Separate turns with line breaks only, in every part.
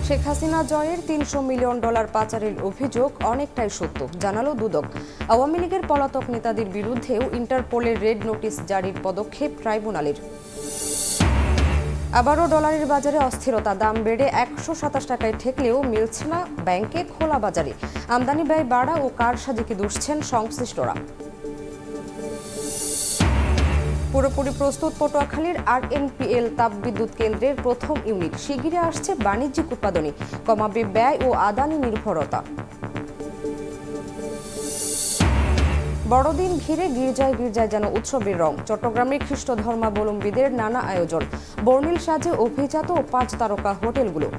শেখ হাসিনা জয়ের $300 মিলিয়ন পাচারের অভিযোগ অনেকটাই সত্য জানালো দুদক। আওয়ামী লীগের পলাতক নেতাদের বিরুদ্ধেও ইন্টারপোলের রেড নোটিশ জারির পদক্ষেপ ট্রাইব্যুনালের। আবারও ডলারের বাজারে অস্থিরতা, দাম বেড়ে 127 টাকায় ঠেকলেও মিলছে না ব্যাংকে খোলা বাজারে। আমদানি ব্যয় বাড়া ও কারসাজিকে দুষছেন সংশ্লিষ্টরা। পুরোপুরি প্রস্তুত পটুয়াখালীর RNPL তাপবিদ্যুৎ কেন্দ্রের প্রথম ইউনিট। শিগগিরই আসছে বাণিজ্যিক উৎপাদনে, কমাবে ব্যয় ও আদানি নির্ভরতা। বড়দিন ঘিরে গির্জায় গির্জায় যেন উৎসবের রং। চট্টগ্রামের খ্রিস্ট ধর্মাবলম্বীদের নানা আয়োজন, বর্ণিল সাজে অভিজাত ও 5 তারকা হোটেলগুলো।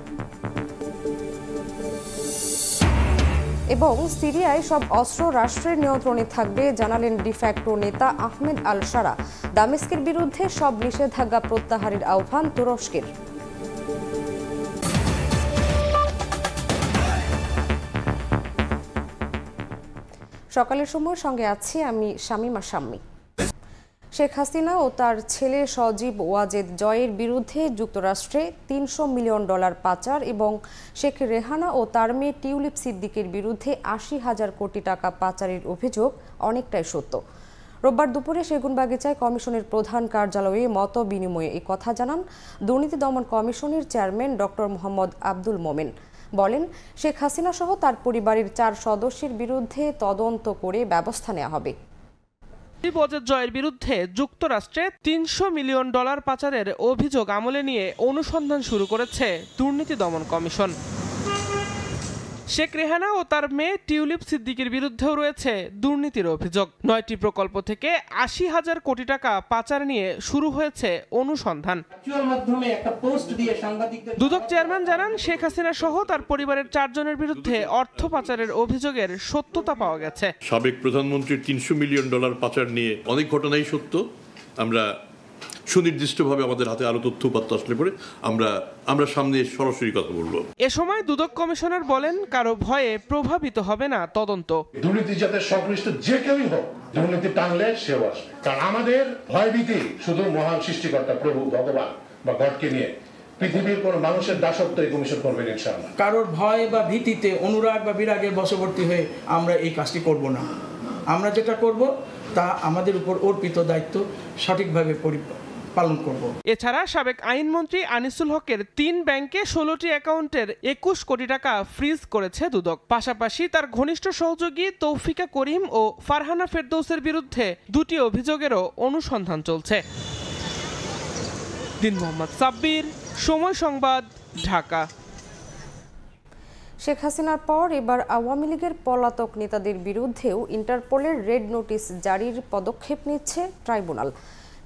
এবং সিরিয়ায় সব অস্ত্র রাষ্ট্রের নিয়ন্ত্রণে থাকবে জানালেন ডিফ্যাক্টো নেতা আহমেদ আল শারা। দামেস্কের বিরুদ্ধে সব নিষেধাজ্ঞা প্রত্যাহারের আহ্বান তুরস্কের। সকালের সময় সঙ্গে আছি আমি শামিমা শাম্মী। শেখ হাসিনা ও তার ছেলে সজীব ওয়াজেদ জয়ের বিরুদ্ধে যুক্তরাষ্ট্রে $300 মিলিয়ন পাচার এবং শেখ রেহানা ও তার মেয়ে টিউলিপ সিদ্দিকের বিরুদ্ধে 80,000 কোটি টাকা পাচারের অভিযোগ অনেকটাই সত্য। রোববার দুপুরে সেগুনবাগিচায় কমিশনের প্রধান কার্যালয়ে মত বিনিময়ে এই কথা জানান দুর্নীতি দমন কমিশনের চেয়ারম্যান ডক্টর মোহাম্মদ আব্দুল মোমেন। বলেন, শেখ হাসিনা সহ তার পরিবারের 4 সদস্যের বিরুদ্ধে তদন্ত করে ব্যবস্থা নেওয়া হবে।
ওয়াজেদ জয়ের বিরুদ্ধে যুক্তরাষ্ট্রে $300 মিলিয়ন পাচারের অভিযোগ আমলে নিয়ে অনুসন্ধান শুরু করেছে দুর্নীতি দমন কমিশন। শেখ রেহানা ও তার মেয়ে টিউলিপ সিদ্দিকের বিরুদ্ধেও রয়েছে দুর্নীতির অভিযোগ। 9টি প্রকল্প থেকে 80,000 কোটি টাকা পাচার নিয়ে শুরু হয়েছে অনুসন্ধান। দুদক চেয়ারম্যান জানান, শেখ হাসিনা সহ তার পরিবারের 4 জনের বিরুদ্ধে অর্থ পাচারের অভিযোগের সত্যতা পাওয়া গেছে।
সাবেক প্রধানমন্ত্রীর $300 মিলিয়ন পাচার নিয়ে অনেক ঘটনাই সত্য। আমরা সুনির্দিষ্টভাবে আমাদের হাতে আরো তথ্য উপাত্ত আসলে পরে আমরা সামনে সরাসরি কথা বলবো।
এ সময় দুদক কমিশনার বলেন, কারো ভয়ে প্রভাবিত হবে না তদন্ত।
দুর্নীতি যাতে সংশ্লিষ্ট যে কেউই হোক, দুর্নীতি টানলে সেও আসবে। কারণ আমাদের ভয়ভীতি শুধু মহান সৃষ্টিকর্তা প্রভু ভগবান বা গডকে নিয়ে, পৃথিবীর কোন মানুষের দাসত্ব এই কমিশন করবে ইনশাআল্লাহ।
কারোর ভয় বা ভীতিতে, অনুরাগ বা বিরাগের বশবর্তী হয়ে আমরা এই কাজটি করব না। আমরা যেটা করব তা আমাদের উপর অর্পিত দায়িত্ব সঠিকভাবে পালন করব।
এছাড়া সাবেক আইনমন্ত্রী আনিসুল হকের 3 ব্যাংকে 16টি অ্যাকাউন্টের 21 কোটি টাকা ফ্রিজ করেছে দুদক। পাশাপাশি তার ঘনিষ্ঠ সহযোগী তৌফিকা করিম ও ফারহানা ফেরদৌসের বিরুদ্ধে 2টি অভিযোগেরও অনুসন্ধান চলছে। দিন মোহাম্মদ সাব্বির, সময় সংবাদ, ঢাকা।
শেখ হাসিনার পর এবার আওয়ামী লীগের পলাতক নেতাদের বিরুদ্ধেও ইন্টারপোলের রেড নোটিশ জারির পদক্ষেপ নিচ্ছে ট্রাইব্যুনাল।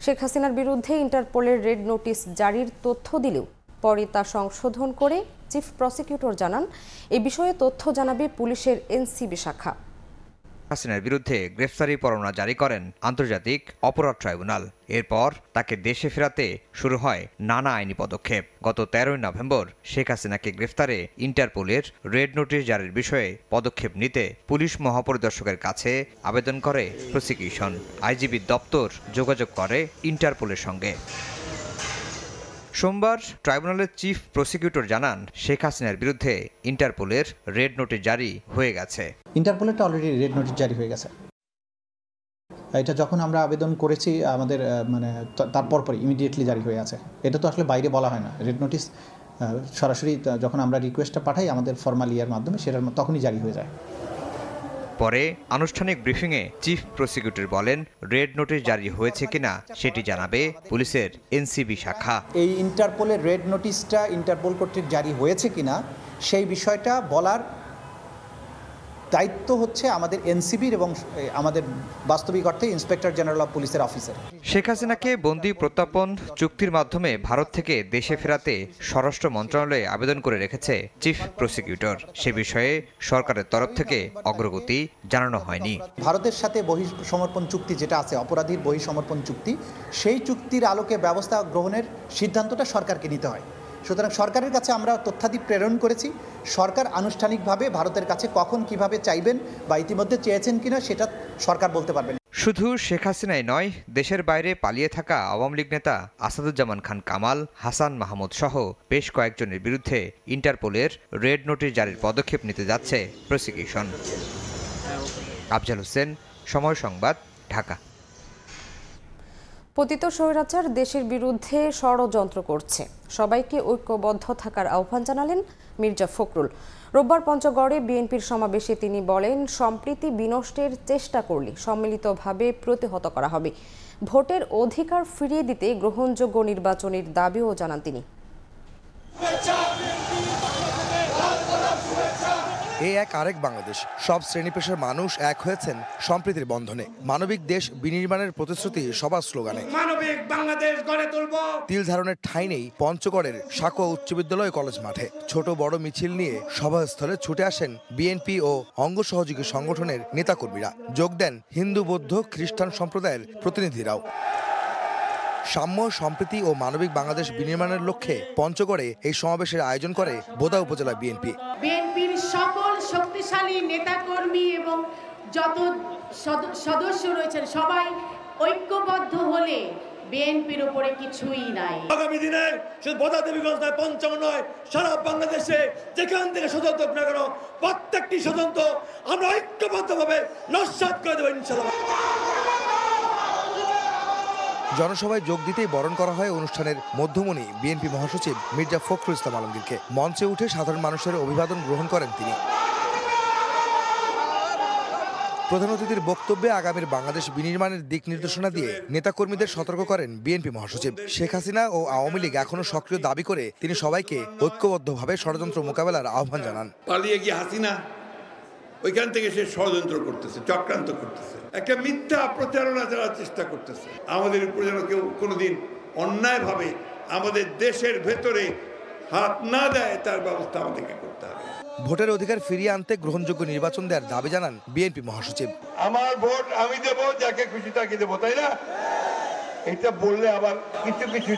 শেখ হাসিনার বিরুদ্ধে ইন্টারপোলের রেড নোটিশ জারির তথ্য দিলেও পরে তা সংশোধন করে চিফ প্রসিকিউটর জানান, এ বিষয়ে তথ্য জানাবে পুলিশের এনসিবি শাখা।
হাসিনার বিরুদ্ধে গ্রেফতারি পরোয়ানা জারি করেন আন্তর্জাতিক অপরাধ ট্রাইব্যুনাল। এরপর তাকে দেশে ফেরাতে শুরু হয় নানা আইনি পদক্ষেপ। গত 13 নভেম্বর শেখ হাসিনাকে গ্রেফতারে ইন্টারপোলের রেড নোটিশ জারির বিষয়ে পদক্ষেপ নিতে পুলিশ মহাপরিদর্শকের কাছে আবেদন করে প্রসিকিউশন। আইজিবি দপ্তর যোগাযোগ করে ইন্টারপোলের সঙ্গে। সোমবার ট্রাইব্যুনালের চিফ প্রসিকিউটর জানান, শেখ হাসিনার বিরুদ্ধে ইন্টারপোলের রেড নোটিশ জারি হয়ে গেছে।
ইন্টারপোলেরটা অলরেডি রেড নোটিশ জারি হয়ে গেছে। এটা যখন আমরা আবেদন করেছি আমাদের তারপর ইমিডিয়েটলি জারি হয়ে আছে। এটা তো আসলে বাইরে বলা হয় না। রেড নোটিশ সরাসরি যখন আমরা রিকোয়েস্টটা পাঠাই আমাদের ফর্মাল ইয়ার মাধ্যমে, সেটা তখনই জারি হয়ে যায়।
পরে আনুষ্ঠানিক ব্রিফিংয়ে চিফ প্রসিকিউটর বলেন, রেড নোটিশ জারি হয়েছে কিনা সেটি জানাবে পুলিশের এনসিবি শাখা।
এই ইন্টারপোলের রেড নোটিশটা ইন্টারপোল কর্তৃক জারি হয়েছে কিনা সেই বিষয়টা বলার দায়িত্ব হচ্ছে আমাদের এনসিবির এবং আমাদের বাস্তবিক অর্থে ইন্সপেক্টর জেনারেল অফ পুলিশের অফিসার।
শেখ হাসিনাকে বন্দি প্রত্যর্পণ চুক্তির মাধ্যমে ভারত থেকে দেশে ফেরাতে স্বরাষ্ট্র মন্ত্রণালয়ে আবেদন করে রেখেছে চিফ প্রসিকিউটর। সে বিষয়ে সরকারের তরফ থেকে অগ্রগতি জানানো হয়নি।
ভারতের সাথে বহিঃসমর্পণ চুক্তি যেটা আছে, অপরাধীর বহিঃসমর্পণ চুক্তি, সেই চুক্তির আলোকে ব্যবস্থা গ্রহণের সিদ্ধান্তটা সরকারকে নিতে হয়। সুতরাং সরকারের কাছে আমরা তথ্যাদি প্রেরণ করেছি। সরকার আনুষ্ঠানিকভাবে ভারতের কাছে কখন কিভাবে চাইবেন বা ইতিমধ্যে চেয়েছেন কিনা সেটা সরকার বলতে পারবেন।
শুধু শেখ হাসিনাই নয়, দেশের বাইরে পালিয়ে থাকা আওয়ামী লীগ নেতা আসাদুজ্জামান খান কামাল, হাসান মাহমুদ সহ বেশ কয়েকজনের বিরুদ্ধে ইন্টারপোলের রেড নোটিশ জারির পদক্ষেপ নিতে যাচ্ছে প্রসিকিউশন। আফজাল হোসেন, সময় সংবাদ, ঢাকা।
পতিত স্বৈরাচার দেশের বিরুদ্ধে ষড়যন্ত্র করছে, সবাইকে ঐক্যবদ্ধ থাকার আহ্বান জানালেন মির্জা ফখরুল। রোববার পঞ্চগড়ে বিএনপির সমাবেশে তিনি বলেন, সম্প্রীতি বিনষ্টের চেষ্টা করলে সম্মিলিতভাবে প্রতিহত করা হবে। ভোটের অধিকার ফিরিয়ে দিতে গ্রহণযোগ্য নির্বাচনের দাবিও জানান তিনি।
এই এক আরেক বাংলাদেশ, সব শ্রেণী পেশার মানুষ এক হয়েছেন সম্প্রীতির বন্ধনে। মানবিক দেশ বিনির্মাণের প্রতিশ্রুতি সবার স্লোগানে। মানবিক বাংলাদেশ গড়ে তুলব। তিল ধারণের ঠাঁই নেই পঞ্চগড়ের সাকুয়া উচ্চ বিদ্যালয় কলেজ মাঠে। ছোট বড় মিছিল নিয়ে সভাস্থলে ছুটে আসেন বিএনপি ও অঙ্গ সহযোগী সংগঠনের নেতাকর্মীরা। যোগ দেন হিন্দু, বৌদ্ধ, খ্রিস্টান সম্প্রদায়ের প্রতিনিধিরাও। সাম্য, সম্প্রীতি ও মানবিক বাংলাদেশ বিনির্মাণের লক্ষ্যে পঞ্চগড়ে এই সমাবেশের আয়োজন করে বোদা উপজেলা বিএনপি।
বিএনপির সকল শক্তিশালী নেতাকর্মী এবং যত সদস্য রয়েছেন সবাই ঐক্যবদ্ধ হলে বিএনপির উপরে কিছুই নাই।
আগামী দিনে শুধু বোদা দেবীগঞ্জ নয়, পঞ্চগড় নয়, সারা বাংলাদেশে যেখান থেকে ষড়যন্ত্র না কেন প্রত্যেকটি ষড়যন্ত্র আমরা ঐক্যবদ্ধভাবে নস্যাৎ করে দেবো ইনশাআল্লাহ।
জনসভায় যোগ দিতেই বরণ করা হয় অনুষ্ঠানের মধ্যমণি বিএনপি মহাসচিব মির্জা ফখরুল ইসলাম আলমগীরকে। মঞ্চে উঠে সাধারণ মানুষের অভিবাদন গ্রহণ করেন তিনি। প্রধান অতিথির বক্তব্যে আগামীর বাংলাদেশ বিনির্মাণের দিক নির্দেশনা দিয়ে নেতাকর্মীদের সতর্ক করেন বিএনপি মহাসচিব। শেখ হাসিনা ও আওয়ামী লীগ এখনো সক্রিয় দাবি করে তিনি সবাইকে ঐক্যবদ্ধভাবে ষড়যন্ত্র মোকাবেলার আহ্বান জানান।
পালিয়ে গিয়ে হাসিনা ওইখান থেকে সে ষড়যন্ত্র করতেছে, চক্রান্ত করতেছে, একটা মিথ্যা প্রচারণা চালার চেষ্টা করতেছে। আমাদের উপর যেন কেউ কোনোদিন অন্যায়ভাবে আমাদের দেশের ভেতরে হাত না দেয় তার ব্যবস্থা আমাদেরকে করতে হবে।
ভোটের অধিকার ফিরিয়ে আনতে গ্রহণযোগ্য নির্বাচন দেওয়ার দাবি জানান বিএনপি মহাসচিব।
আমার ভোট আমি দেব, যাকে খুশি তাকে দেবো, তাই না? এটা বললে আবার কিছু কিছু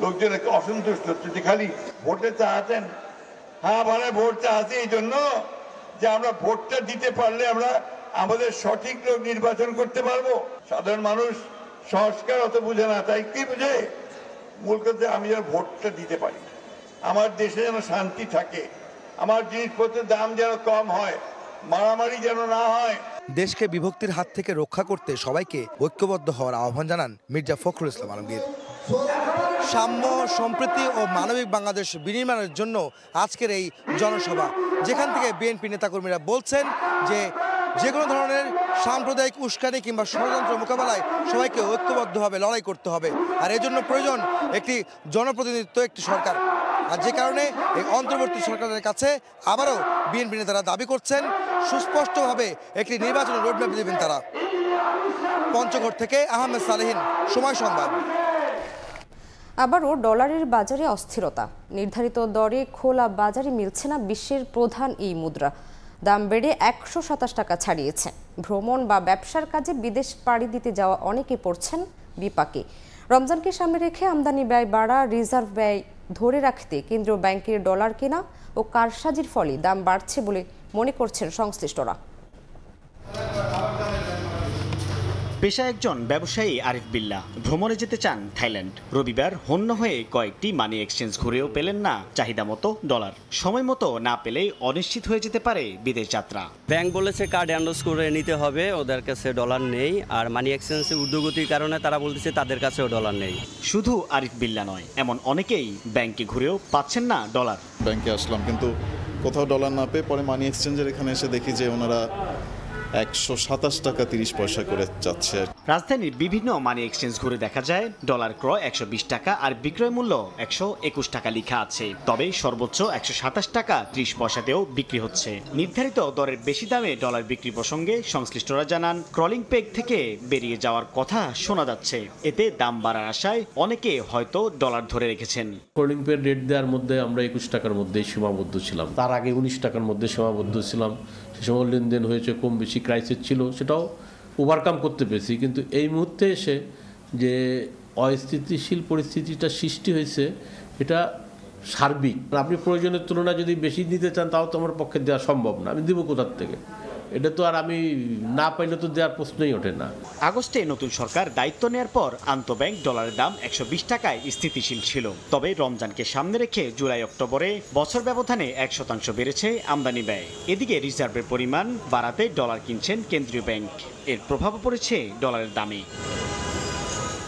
লোকজন অসন্তুষ্ট হচ্ছে যে খালি ভোটে চাচ্ছেন। হ্যাঁ, মানে ভোট চাচ্ছি এই জন্য যে আমরা ভোটটা দিতে পারলে আমরা আমাদের সঠিক লোক নির্বাচন করতে পারবো। সাধারণ মানুষ সংস্কার অত বুঝে না, তাই কি বুঝে? মূল কথা আমি যেন ভোটটা দিতে পারি, আমার দেশে যেন শান্তি থাকে, আমার জিনিসপত্রের দাম যেন কম হয়, মারামারি যেন না হয়।
দেশকে বিভক্তির হাত থেকে রক্ষা করতে সবাইকে ঐক্যবদ্ধ হওয়ার আহ্বান জানান মির্জা ফখরুল ইসলাম আলমগীর। সাম্য, সম্প্রীতি ও মানবিক বাংলাদেশ বিনির্মাণের জন্য আজকের এই জনসভা, যেখান থেকে বিএনপি নেতাকর্মীরা বলছেন যে কোনো ধরনের সাম্প্রদায়িক উস্কানি কিংবা ষড়যন্ত্র মোকাবেলায় সবাইকে ঐক্যবদ্ধভাবে লড়াই করতে হবে। আর এজন্য প্রয়োজন একটি জনপ্রতিনিধিত্ব, একটি সরকার। আর যে কারণে এই অন্তর্বর্তী সরকারের কাছে আবারও বিএনপি নেতারা দাবি করছেন সুস্পষ্টভাবে একটি নির্বাচনের রোডম্যাপ দেবেন তারা। পঞ্চগড় থেকে আহমেদ সালেহীন, সময় সংবাদ।
আবারও ডলারের বাজারে অস্থিরতা, নির্ধারিত দরে খোলা বাজারে মিলছে না বিশ্বের প্রধান এই মুদ্রা। দাম বেড়ে 127 টাকা ছাড়িয়েছে। ভ্রমণ বা ব্যবসার কাজে বিদেশ পাড়ি দিতে যাওয়া অনেকে পড়ছেন বিপাকে। রমজানকে সামনে রেখে আমদানি ব্যয় বাড়া, রিজার্ভ ব্যয় ধরে রাখতে কেন্দ্রীয় ব্যাংকের ডলার কেনা ও কারসাজির ফলে দাম বাড়ছে বলে মনে করছেন সংশ্লিষ্টরা।
পেশা একজন ব্যবসায়ী আরিফ বিল্লাহ ভ্রমণে যেতে চান থাইল্যান্ড। রবিবার হন্য হয়ে কয়েকটি মানি এক্সচেঞ্জ ঘুরেও পেলেন না চাহিদা মতো ডলার। সময় মতো না পেলেই অনিশ্চিত হয়ে যেতে পারে বিদেশ যাত্রা।
ব্যাংক বলেছে কার্ড অ্যান্ডোজ করে নিতে হবে, ওদের কাছে ডলার নেই। আর মানি এক্সচেঞ্জের ঊর্ধ্বগতির কারণে তারা বলতেছে তাদের কাছেও ডলার নেই।
শুধু আরিফ বিল্লাহ নয়, এমন অনেকেই ব্যাংকে ঘুরেও পাচ্ছেন না ডলার।
ব্যাংকে আসলাম কিন্তু কোথাও ডলার না পেয়ে পরে মানি এক্সচেঞ্জের এখানে এসে দেখি যে ওনারা 127 টাকা 30 পয়সা করে যাচ্ছে।
রাজধানীর বিভিন্ন মানি এক্সচেঞ্জ ঘুরে দেখা যায় ডলার ক্রয় 120 টাকা আর বিক্রয় মূল্য 121 টাকা লেখা আছে। তবে সর্বোচ্চ 127 টাকা 30 পয়সাতেও বিক্রি হচ্ছে। নির্ধারিত দরের বেশি দামে ডলার বিক্রি প্রসঙ্গে সংশ্লিষ্টরা জানান, ক্রলিং পেগ থেকে বেরিয়ে যাওয়ার কথা শোনা যাচ্ছে। এতে দাম বাড়ার আশায় অনেকে হয়তো ডলার ধরে রেখেছেন।
ক্রলিং পেগ রেট দেওয়ার মধ্যে আমরা 21 টাকার মধ্যেই সীমাবদ্ধ ছিলাম, তার আগে 19 টাকার মধ্যে সীমাবদ্ধ ছিলাম। সে সময় লেনদেন হয়েছে, কম বেশি ক্রাইসিস ছিল, সেটাও ওভারকাম করতে পেরেছি। কিন্তু এই মুহূর্তে এসে যে অস্থিতিশীল পরিস্থিতিটা সৃষ্টি হয়েছে, এটা সার্বিক। আপনি প্রয়োজনের তুলনায় যদি বেশি দিতে চান তাও তো আমার পক্ষে দেওয়া সম্ভব না, আমি দিব কোথার থেকে? এটা তো আর আমি না পাইলে তো দেওয়ার প্রশ্নই ওঠে না।
আগস্টে নতুন সরকার দায়িত্ব নেয়ার পর আন্তঃব্যাংক ডলারের দাম 120 টাকায় স্থিতিশীল ছিল। তবে রমজানকে সামনে রেখে জুলাই অক্টোবরে বছর ব্যবধানে 1% বেড়েছে আমদানি ব্যয়। এদিকে রিজার্ভের পরিমাণ বাড়াতে ডলার কিনছেন কেন্দ্রীয় ব্যাংক। এর প্রভাব পড়েছে ডলারের দামে।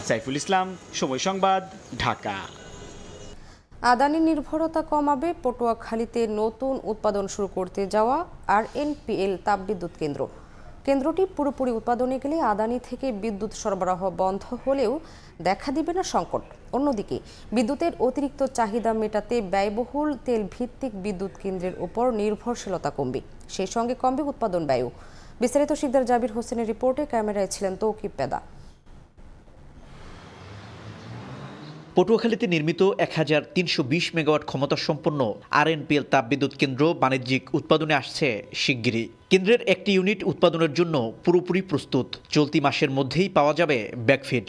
সাইফুল ইসলাম, সময় সংবাদ, ঢাকা।
আদানি নির্ভরতা কমাবে পটুয়াখালীতে নতুন উৎপাদন শুরু করতে যাওয়া আরএনপিএল তাপবিদ্যুৎ কেন্দ্র। কেন্দ্রটি পুরোপুরি উৎপাদনে গেলে আদানি থেকে বিদ্যুৎ সরবরাহ বন্ধ হলেও দেখা দিবে না সংকট। অন্যদিকে বিদ্যুতের অতিরিক্ত চাহিদা মেটাতে ব্যয়বহুল তেল ভিত্তিক বিদ্যুৎ কেন্দ্রের উপর নির্ভরশীলতা কমবে, সেই সঙ্গে কমবে উৎপাদন ব্যয়ও। বিস্তারিত শিকদার জাবির হোসেনের রিপোর্টে, ক্যামেরায় ছিলেন তৌকিব পেদা।
পটুয়াখালীতে নির্মিত 1320 মেগাওয়াট ক্ষমতা সম্পন্ন আরএনপিএল তাপবিদ্যুৎ কেন্দ্র বাণিজ্যিক উৎপাদনে আসছে শিগগিরই। কেন্দ্রের একটি ইউনিট উৎপাদনের জন্য পুরোপুরি প্রস্তুত। চলতি মাসের মধ্যেই পাওয়া যাবে ব্যাকফিড।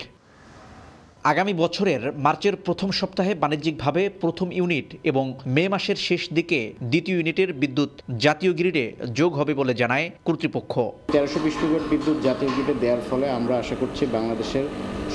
আগামী বছরের মার্চের প্রথম সপ্তাহে বাণিজ্যিকভাবে প্রথম ইউনিট এবং মে মাসের শেষ দিকে দ্বিতীয় ইউনিটের বিদ্যুৎ জাতীয় গ্রিডে যোগ হবে বলে জানায় কর্তৃপক্ষ।
1320 মেগাওয়াট বিদ্যুৎ জাতীয় গ্রিডে দেওয়ার ফলে আমরা আশা করছি বাংলাদেশের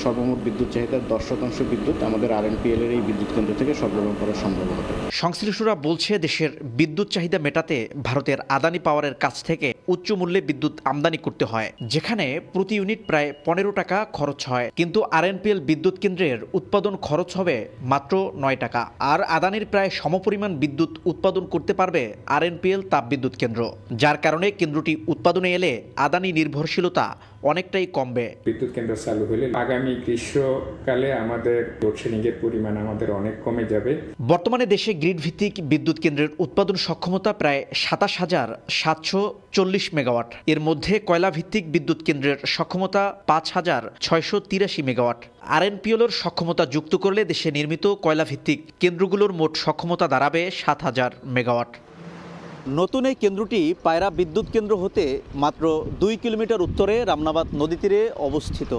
সর্বমোট বিদ্যুৎ চাহিদার 10% বিদ্যুৎ আমাদের আরএনপিএল এর এই বিদ্যুৎ কেন্দ্র থেকে সরবরাহ করা সম্ভব হবে।
সংশ্লিষ্টরা বলছে, দেশের বিদ্যুৎ চাহিদা মেটাতে ভারতের আদানি পাওয়ারের কাছ থেকে উচ্চ মূল্যে বিদ্যুৎ আমদানি করতে হয়, যেখানে প্রতি ইউনিট প্রায় 15 টাকা খরচ হয়। কিন্তু আরএনপিএল বিদ্যুৎ কেন্দ্রের উৎপাদন খরচ হবে মাত্র 9 টাকা। আর আদানির প্রায় সমপরিমাণ বিদ্যুৎ উৎপাদন করতে পারবে আরএনপিএল তাপবিদ্যুৎ কেন্দ্র, যার কারণে কেন্দ্রটি উৎপাদনে এলে আদানি নির্ভরশীলতা অনেকটাই কমবে।
বিদ্যুৎ কেন্দ্র চালু হলে আগামী গ্রীষ্মকালে আমাদের লোডশেডিং এর পরিমাণ আমাদের অনেক কমে যাবে।
বর্তমানে দেশে গ্রিড ভিত্তিক বিদ্যুৎ কেন্দ্রের উৎপাদন সক্ষমতা প্রায় 27,740 মেগাওয়াট। এর মধ্যে কয়লা ভিত্তিক বিদ্যুৎ কেন্দ্রের সক্ষমতা 5,683 মেগাওয়াট। আরএনপিএল এর সক্ষমতা যুক্ত করলে দেশে নির্মিত কয়লা ভিত্তিক কেন্দ্রগুলোর মোট সক্ষমতা দাঁড়াবে 7,000 মেগাওয়াট। নতুন এই কেন্দ্রটি পায়রা বিদ্যুৎ কেন্দ্র হতে মাত্র 2 কিলোমিটার উত্তরে রামনাবাদ নদী তীরে অবস্থিত।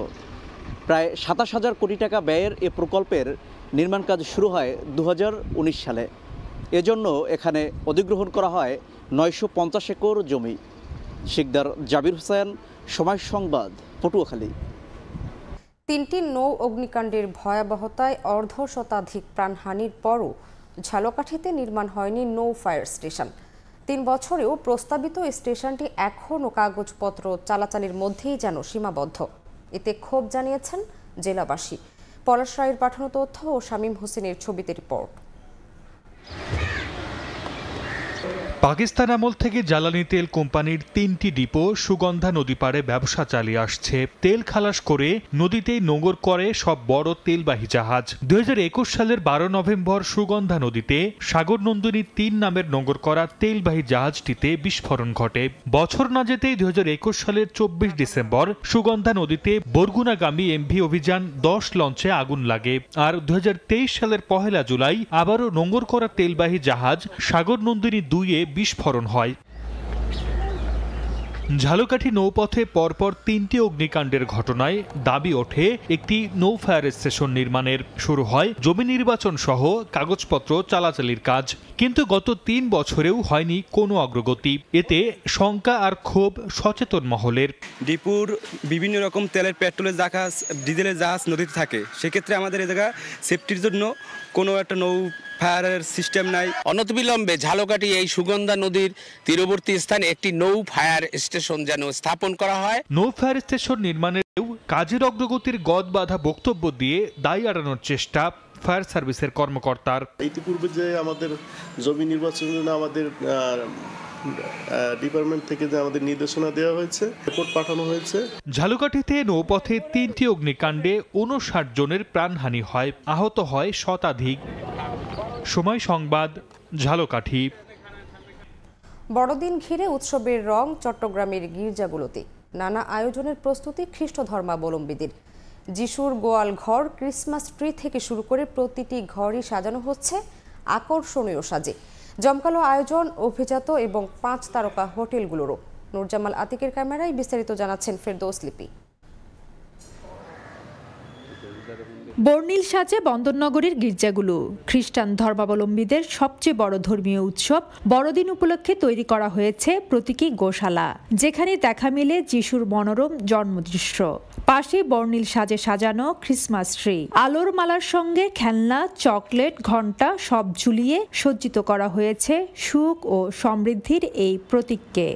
প্রায় 27,000 কোটি টাকা ব্যয়ের এ প্রকল্পের নির্মাণ কাজ শুরু হয় 2019 সালে। এজন্য এখানে অধিগ্রহণ করা হয় 950 একর জমি। শিকদার জাবির হোসেন, সময় সংবাদ, পটুয়াখালী।
3টি নৌ অগ্নিকাণ্ডের ভয়াবহতায় অর্ধশতাধিক প্রাণহানির পরও ঝালকাঠিতে নির্মাণ হয়নি নৌ ফায়ার স্টেশন। 3 বছরেও প্রস্তাবিত স্টেশনটি এখনও কাগজপত্র চালাচালির মধ্যেই যেন সীমাবদ্ধ। এতে ক্ষোভ জানিয়েছেন জেলাবাসী। পলাশ রায়ের পাঠানো তথ্য ও শামীম হোসেনের ছবিতে রিপোর্ট।
পাকিস্তান আমল থেকে জ্বালানি তেল কোম্পানির 3টি ডিপো সুগন্ধা নদী পাড়ে ব্যবসা চালিয়ে আসছে। তেল খালাস করে নদীতেই নোঙর করে সব বড় তেলবাহী জাহাজ। 2021 সালের 12 নভেম্বর সুগন্ধা নদীতে সাগর নন্দিনী 3 নামের নোঙর করা তেলবাহী জাহাজটিতে বিস্ফোরণ ঘটে। বছর না যেতেই 2021 সালের 24 ডিসেম্বর সুগন্ধা নদীতে বরগুনাগামী এমভি অভিযান 10 লঞ্চে আগুন লাগে। আর 2023 সালের 1 জুলাই আবারও নোঙর করা তেলবাহী জাহাজ সাগর নন্দিনী 2-এ বিস্ফোরণ হয়। ঝালকাঠি নৌপথে পরপর 3টি অগ্নিকাণ্ডের ঘটনায় দাবি ওঠে একটি নৌ ফায়ার স্টেশন নির্মাণের। শুরু হয় জমি নির্বাচন সহ কাগজপত্র চালাচালির কাজ, কিন্তু গত 3 বছরেও হয়নি কোনো অগ্রগতি। এতে শঙ্কা আর ক্ষোভ সচেতন মহলের।
ডিপুর বিভিন্ন রকম তেলের, পেট্রোলের জাহাজ, ডিজেলের জাহাজ নদীতে থাকে, সেক্ষেত্রে আমাদের এ জায়গা সেফটির জন্য কোনো একটা নৌ ফায়ারের সিস্টেম নাই।
অনতিবিলম্বে ঝালকাঠি এই সুগন্ধা নদীর তীরবর্তী স্থানে একটি নৌ ফায়ার স্টেশন যেন স্থাপন করা হয়।
নৌ ফায়ার স্টেশন নির্মাণেও কাজের অগ্রগতির গদ বাঁধা বক্তব্য দিয়ে দায় এড়ানোর চেষ্টা ফায়ার সার্ভিসের কর্মকর্তার।
ইতিপূর্বে যে আমাদের জমি নির্বাচনের জন্য আমাদের ডিপার্টমেন্ট থেকে যে আমাদের নির্দেশনা দেওয়া হয়েছে, রিপোর্ট পাঠানো হয়েছে।
ঝালকাঠিতে নৌপথে 3টি অগ্নিকাণ্ডে 59 জনের প্রাণহানি হয়, আহত হয় শতাধিক। সময় সংবাদ, ঝালকাঠি।
বড়দিন ঘিরে উৎসবের রং চট্টগ্রামের গির্জাগুলোতে। নানা আয়োজনের প্রস্তুতি খ্রিস্ট ধর্মাবলম্বীদের। যিশুর গোয়াল ঘর, ক্রিসমাস ট্রি থেকে শুরু করে প্রতিটি ঘরই সাজানো হচ্ছে আকর্ষণীয় সাজে। জমকালো আয়োজন অভিজাত এবং 5 তারকা হোটেলগুলোরও। নুরজামাল আতিকের ক্যামেরায় বিস্তারিত জানাচ্ছেন ফেরদৌস লিপি।
বর্ণিল সাজে বন্দরনগরীর গির্জাগুলো। খ্রিস্টান ধর্মাবলম্বীদের সবচেয়ে বড় ধর্মীয় উৎসব বড়দিন উপলক্ষে তৈরি করা হয়েছে প্রতীকী গোশালা, যেখানে দেখা মিলে যিশুর মনোরম জন্মদৃশ্য। পাশে বর্ণিল সাজে সাজানো ক্রিসমাস ট্রি, আলোর মালার সঙ্গে খেলনা, চকলেট, ঘণ্টা সব ঝুলিয়ে সজ্জিত করা হয়েছে সুখ ও সমৃদ্ধির এই প্রতীককে।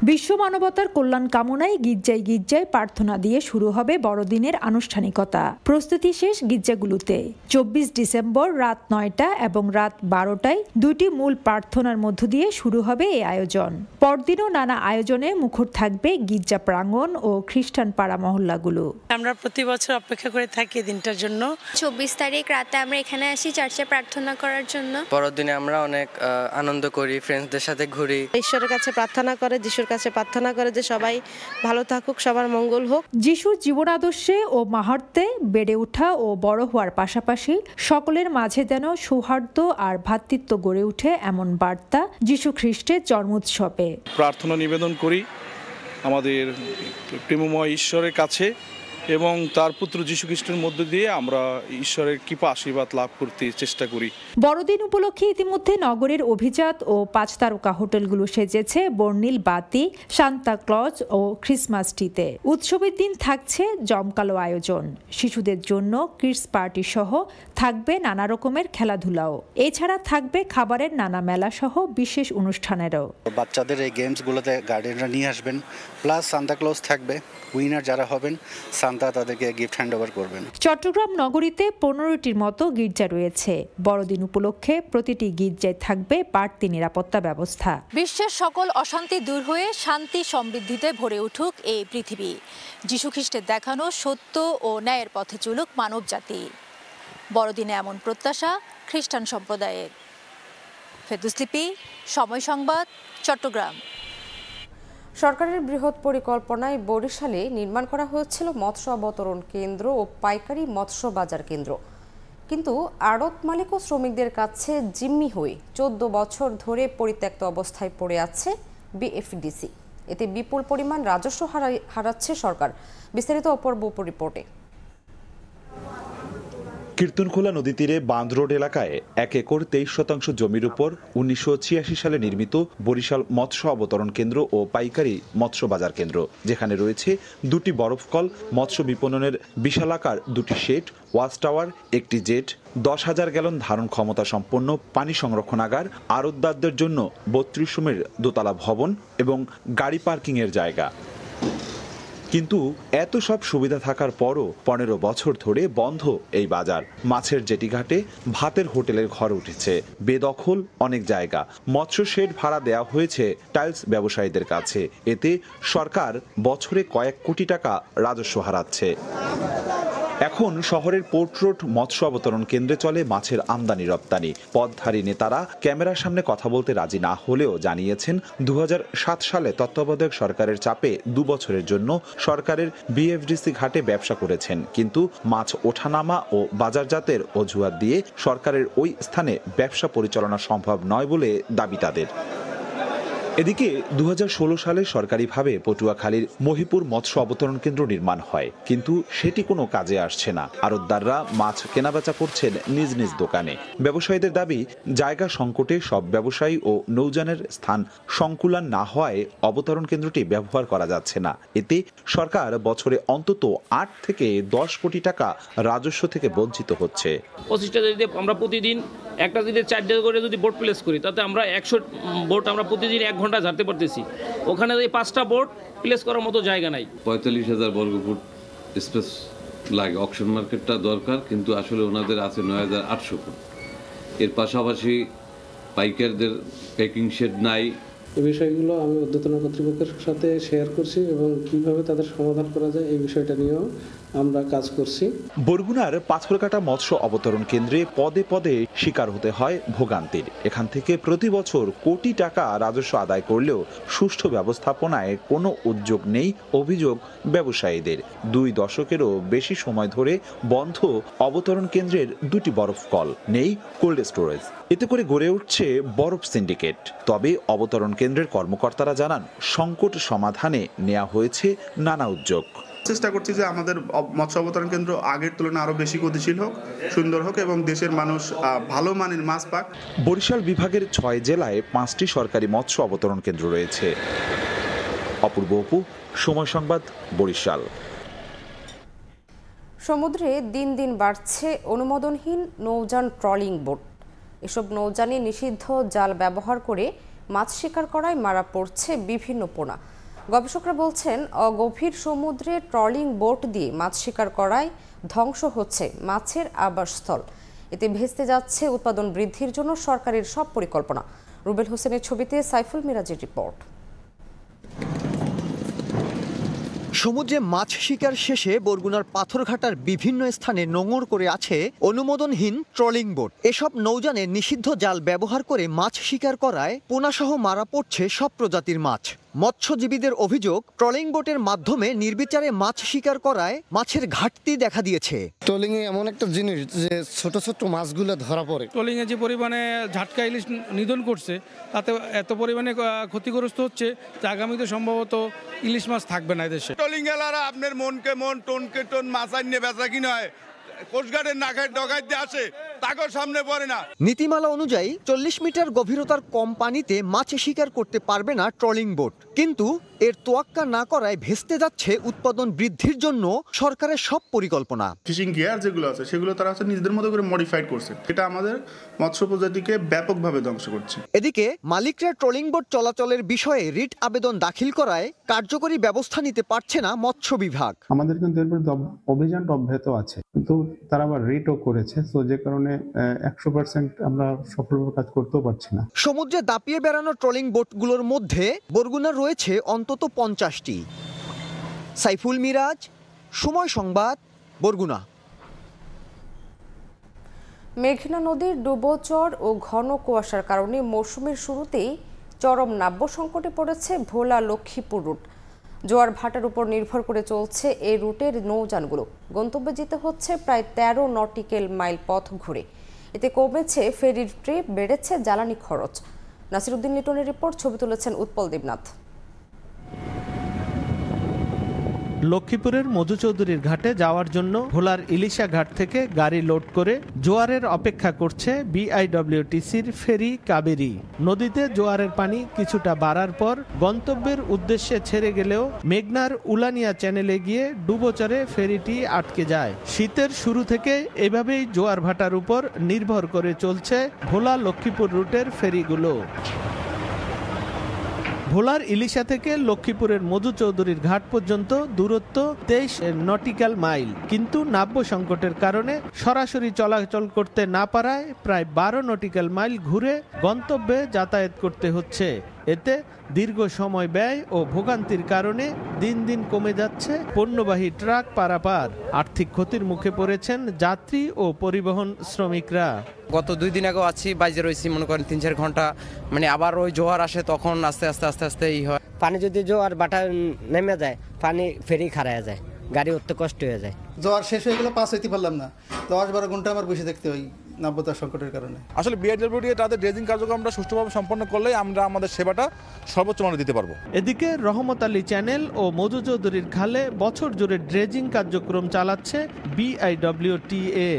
বিশ্ব মানবতার কল্যাণ কামনায় গির্জায় গির্জায় প্রার্থনা দিয়ে শুরু হবে বড়দিনের আনুষ্ঠানিকতা। প্রস্তুতি শেষ গির্জাগুলোতে। 24 ডিসেম্বর রাত 9টা এবং রাত 12টায় দুটি মূল প্রার্থনার মধ্য দিয়ে শুরু হবে এই আয়োজন। পরদিনও নানা আয়োজনে মুখর থাকবে গির্জা প্রাঙ্গণ ও খ্রিস্টান পাড়া মহল্লাগুলো।
আমরা প্রতি বছর অপেক্ষা করে থাকি দিনটার জন্য।
24 তারিখ রাতে আমরা এখানে আসি চার্চে প্রার্থনা করার জন্য।
বড়দিনে আমরা অনেক আনন্দ করি, ফ্রেন্ডসদের সাথে ঘুরি।
ঈশ্বরের কাছে প্রার্থনা করে, যিশুর কাছে প্রার্থনা করে যে সবাই ভালো থাকুক, সবার মঙ্গল হোক।
যিশুর জীবন আদর্শে ও মাহাত্ম্যে বেড়ে ওঠা ও বড় হওয়ার পাশাপাশি সকলের মাঝে যেন সৌহার্দ্য আর ভ্রাতৃত্ব গড়ে ওঠে, এমন বার্তা যিশু খ্রিস্টের জন্মোৎসবে।
প্রার্থনা নিবেদন করি আমাদের প্রেমময় ঈশ্বরের কাছে এবং তার পুত্র যিশু খ্রিস্টের মধ্য দিয়ে আমরা ঈশ্বরের কৃপা আশীর্বাদ লাভ করতে চেষ্টা করি।
বড়দিন উপলক্ষে ইতিমধ্যে নগরের অভিজাত ও 5 তারকা হোটেলগুলো সেজেছে বর্ণিল বাতি, সান্তা ক্লজ ও ক্রিসমাস ট্রিতে। উৎসবের দিন থাকছে জমকালো আয়োজন। শিশুদের জন্য কিডস পার্টি সহ থাকবে নানা রকমের খেলাধুলাও। এছাড়া থাকবে খাবারের নানা মেলা সহ বিশেষ অনুষ্ঠানেরও।
বাচ্চাদের এই গেমসগুলোতে গার্ডিয়ানরা নিয়ে আসবেন, প্লাস সান্তা ক্লজ থাকবে। উইনার যারা হবেন সান্তা তাদেরকে গিফট হ্যান্ড ওভার করবেন।
চট্টগ্রাম নগরীতে 15টির মতো গির্জা রয়েছে। বড়দিন উপলক্ষে প্রতিটি গির্জায় থাকবে বাড়তি নিরাপত্তা ব্যবস্থা।
বিশ্বের সকল অশান্তি দূর হয়ে শান্তি সমৃদ্ধিতে ভরে উঠুক এই পৃথিবী। যিশু খ্রিস্টের দেখানো সত্য ও ন্যায়ের পথে চলুক মানব জাতি। বড়দিনে এমন প্রত্যাশা খ্রিস্টান সম্প্রদায়ের। ফেরদৌস লিপি, সময় সংবাদ, চট্টগ্রাম।
সরকারের বৃহৎ পরিকল্পনায় বরিশালে নির্মাণ করা হয়েছিল মৎস্য অবতরণ কেন্দ্র ও পাইকারি মৎস্য বাজার কেন্দ্র, কিন্তু আড়ত মালিক ও শ্রমিকদের কাছে জিম্মি হয়ে 14 বছর ধরে পরিত্যক্ত অবস্থায় পড়ে আছে বিএফডিসি। এতে বিপুল পরিমাণ রাজস্ব হারাচ্ছে সরকার। বিস্তারিত অপূর্ব রিপোর্টে।
কীর্তনখোলা নদী তীরে বাঁধ রোড এলাকায় 1 একর 23% জমির উপর 1986 সালে নির্মিত বরিশাল মৎস্য অবতরণ কেন্দ্র ও পাইকারি মৎস্য বাজার কেন্দ্র, যেখানে রয়েছে 2টি বরফকল, মৎস্য বিপণনের বিশালাকার 2টি শেড, ওয়াচ টাওয়ার, 1টি জেট, 10,000 গ্যালন ধারণ ক্ষমতা সম্পন্ন পানি সংরক্ষণাগার, আড়তদারদের জন্য 32 রুমের দোতলা ভবন এবং গাড়ি পার্কিংয়ের জায়গা। কিন্তু এত সব সুবিধা থাকার পরও 15 বছর ধরে বন্ধ এই বাজার। মাছের জেটিঘাটে ভাতের হোটেলের ঘর উঠেছে, বেদখল অনেক জায়গা। মৎস্য শেড ভাড়া দেওয়া হয়েছে টাইলস ব্যবসায়ীদের কাছে। এতে সরকার বছরে কয়েক কোটি টাকা রাজস্ব হারাচ্ছে। এখন শহরের পোর্ট রোড মৎস্য অবতরণ কেন্দ্রে চলে মাছের আমদানি রপ্তানি। পদধারী নেতারা ক্যামেরার সামনে কথা বলতে রাজি না হলেও জানিয়েছেন 2007 সালে তত্ত্বাবধায়ক সরকারের চাপে 2 বছরের জন্য সরকারের বিএফডিসি ঘাটে ব্যবসা করেছেন, কিন্তু মাছ ওঠানামা ও বাজারজাতের অজুহাত দিয়ে সরকারের ওই স্থানে ব্যবসা পরিচালনা সম্ভব নয় বলে দাবি তাদের। এদিকে 2016 সালে সরকারিভাবে পটুয়াখালীর মহিপুর মৎস্য অবতরণ কেন্দ্র নির্মাণ হয়, কিন্তু সেটি কোনো কাজে আসছে না। আড়তদাররা মাছ কেনাবেচা করছেন নিজ নিজ দোকানে। ব্যবসায়ীদের দাবি, জায়গা সংকটে সব ব্যবসায়ী ও নৌযানের স্থান সংকুলান না হওয়ায় অবতরণ কেন্দ্রটি ব্যবহার করা যাচ্ছে না। এতে সরকার বছরে অন্তত 8 থেকে 10 কোটি টাকা রাজস্ব থেকে বঞ্চিত হচ্ছে।
25টা যদি আমরা প্রতিদিন একটা যদি 4টা করে যদি বোট প্লেস করি, তাতে আমরা 100 বোট আমরা প্রতিদিন 1 ঘন্টা ঝাড়তে পারতেছি। ওখানে এই 5টা বোট প্লেস করার মতো জায়গা নাই।
45,000 বর্গফুট স্পেস লাগে, অকশন মার্কেটটা দরকার, কিন্তু আসলে ওনাদের আছে 9,800 ফুট। এর পাশাপাশি পাইকারদের প্যাকিং শেড নাই।
এই বিষয়গুলো আমি ঊর্ধ্বতন কর্তৃপক্ষের সাথে শেয়ার করছি এবং কিভাবে তাদের সমাধান করা যায় এই বিষয়টা নিয়েও আমরা কাজ করছি।
বরগুনার পাথরকাটা মৎস্য অবতরণ কেন্দ্রে পদে পদে শিকার হতে হয় ভোগান্তির। এখান থেকে প্রতি বছর কোটি টাকা রাজস্ব আদায় করলেও সুষ্ঠু ব্যবস্থাপনায় কোনো উদ্যোগ নেই অভিযোগ ব্যবসায়ীদের। 2 দশকেরও বেশি সময় ধরে বন্ধ অবতরণ কেন্দ্রের 2টি বরফ কল, নেই কোল্ড স্টোরেজ। এতে করে গড়ে উঠছে বরফ সিন্ডিকেট। তবে অবতরণ কেন্দ্রের কর্মকর্তারা জানান, সংকট সমাধানে নেওয়া হয়েছে নানা উদ্যোগ।
চেষ্টা করছি যে আমাদের মৎস্য অবতরণ কেন্দ্র আগের তুলনায় আরো বেশি গতিশীল হোক, সুন্দর হোক এবং দেশের মানুষ ভালো মানের মাছ পাক।
বরিশাল বিভাগের 6 জেলায় 5টি সরকারি মৎস্য অবতরণ কেন্দ্র রয়েছে। অপূর্ব অপু, সময় সংবাদ, বরিশাল।
সমুদ্রে দিন দিন বাড়ছে অনুমোদনহীন নৌযান ট্রলিং বোট। এসব নৌযানে নিষিদ্ধ জাল ব্যবহার করে মাছ শিকার করায় মারা পড়ছে বিভিন্ন পোনা। গবেষকরা বলছেন, অগভীর সমুদ্রে ট্রলিং বোট দিয়ে মাছ শিকার করায় ধ্বংস হচ্ছে মাছের আবাসস্থল। এতে ভেস্তে যাচ্ছে উৎপাদন বৃদ্ধির জন্য সরকারের সব পরিকল্পনা। রুবেল হোসেনের ছবিতে সাইফুল মিরাজের রিপোর্ট।
সমুদ্রে মাছ শিকার শেষে বরগুনার পাথরঘাটার বিভিন্ন স্থানে নোঙর করে আছে অনুমোদনহীন ট্রলিং বোট। এসব নৌযানে নিষিদ্ধ জাল ব্যবহার করে মাছ শিকার করায় পোনাসহ মারা পড়ছে সব প্রজাতির মাছ। মৎস্যজীবীদের অভিযোগ, ট্রলিং বোটের মাধ্যমে নির্বিচারে মাছ শিকার করায় মাছের ঘাটতি দেখা দিয়েছে।
ট্রলিং এ এমন একটা জিনিস যে ছোট ছোট মাছগুলো ধরা পড়ে।
ট্রলিং এ যে পরিমাণে ঝাটকা ইলিশ নিধন করছে, তাতে এত পরিমাণে ক্ষতিগ্রস্ত হচ্ছে যে আগামীতে সম্ভবত ইলিশ মাছ থাকবে না দেশে।
ট্রলিং এলারা আপনার মনকে মন, টনকে টন মাছ আনিয়ে বেচা কিনা হয়, কোস্টগার্ডের নাগায় ডগাইতে আসে, তাকেও সামনে পড়ে না।
নীতিমালা অনুযায়ী 40 মিটার গভীরতার কম পানিতে মাছ শিকার করতে পারবে না ট্রলিং বোট, কিন্তু এর তোয়াক্কা না করায় ভেস্তে যাচ্ছে উৎপাদন বৃদ্ধির জন্য সরকারের সব পরিকল্পনা।
ফিশিং গিয়ার যেগুলো আছে সেগুলো তারা নিজেদের মতো করে মডিফাইড করছে, এটা আমাদের মৎস্য প্রজাতিকে ব্যাপকভাবে ধ্বংস করছে।
এদিকে মালিকরা ট্রলিং বোট চলাচলের বিষয়ে রিট আবেদন দাখিল করায় কার্যকরী ব্যবস্থা নিতে পারছে না মৎস্য বিভাগ।
আমাদের কিন্তু এরপর অভিযান অব্যাহত আছে, কিন্তু তারা আবার রিটও করেছে, তো যে কারণে 100% আমরা সফলভাবে কাজ করতেও পারছি না।
সমুদ্রে দাপিয়ে বেড়ানো ট্রলিং বোটগুলোর মধ্যে বরগুনার রয়েছে অন্তত 50টি। সাইফুল মিরাজ, সময় সংবাদ, বরগুনা।
মেঘনা নদীর ডুবোচর ও ঘন কুয়াশার কারণে মৌসুমের শুরুতেই চরম নাব্য সংকটে পড়েছে ভোলা লক্ষ্মীপুর রুট। জোয়ার ভাটার উপর নির্ভর করে চলছে এই রুটের নৌযানগুলো। গন্তব্যে যেতে হচ্ছে প্রায় 13 নটিক্যাল মাইল পথ ঘুরে। এতে কমেছে ফেরির ট্রিপ, বেড়েছে জ্বালানি খরচ। নাসিরউদ্দিন লিটনের রিপোর্ট, ছবি তুলেছেন উৎপল দেবনাথ।
লক্ষ্মীপুরের মধু চৌধুরীর ঘাটে যাওয়ার জন্য ভোলার ইলিশা ঘাট থেকে গাড়ি লোড করে জোয়ারের অপেক্ষা করছে বিআইডব্লিউটিসির ফেরি কাবেরী। নদীতে জোয়ারের পানি কিছুটা বাড়ার পর গন্তব্যের উদ্দেশ্যে ছেড়ে গেলেও মেঘনার উলানিয়া চ্যানেলে গিয়ে ডুবোচরে ফেরিটি আটকে যায়। শীতের শুরু থেকে এভাবেই জোয়ার ভাটার উপর নির্ভর করে চলছে ভোলা লক্ষ্মীপুর রুটের ফেরিগুলো। ভোলার ইলিশা থেকে লক্ষ্মীপুরের মধু চৌধুরীর ঘাট পর্যন্ত দূরত্ব 23 নটিক্যাল মাইল, কিন্তু নাব্য সংকটের কারণে সরাসরি চলাচল করতে না পারায় প্রায় 12 নটিক্যাল মাইল ঘুরে গন্তব্যে যাতায়াত করতে হচ্ছে। এতে দীর্ঘ সময় ব্যয় ও ভোগান্তির কারণে দিন দিন কমে যাচ্ছে পণ্যবাহী ট্রাক পারাপার। আর্থিক ক্ষতির মুখে পড়েছেন যাত্রী ও পরিবহন শ্রমিকরা।
গত 2 দিন আগেও আছি, বাইজে রয়েছি, মনে করেন 3-4 ঘন্টা, মানে আবার ওই জোয়ার আসে, তখন আস্তে আস্তে হয়।
পানি যদি জোয়ার বাটা নেমে যায়, পানি ফেরি খারায়া যায়, গাড়ি উঠতে কষ্ট হয়ে যায়।
জোয়ার শেষ হয়ে গেলে পাস হইতে পারলাম না, 10-12 ঘন্টা আমার বসে দেখতে হয় নাব্যতা সংকটের কারণে।
আসলে বিআইডব্লিউটি তাদের ড্রেজিং কার্যক্রমটা সুষ্ঠুভাবে সম্পন্ন করলে আমরা আমাদের সেবাটা সর্বোচ্চ মানে দিতে পারবো।
এদিকে রহমত আলী চ্যানেল ও মধু চৌধুরীর খালে বছর জুড়ে ড্রেজিং কার্যক্রম চালাচ্ছে বিআইডব্লিউটিএ।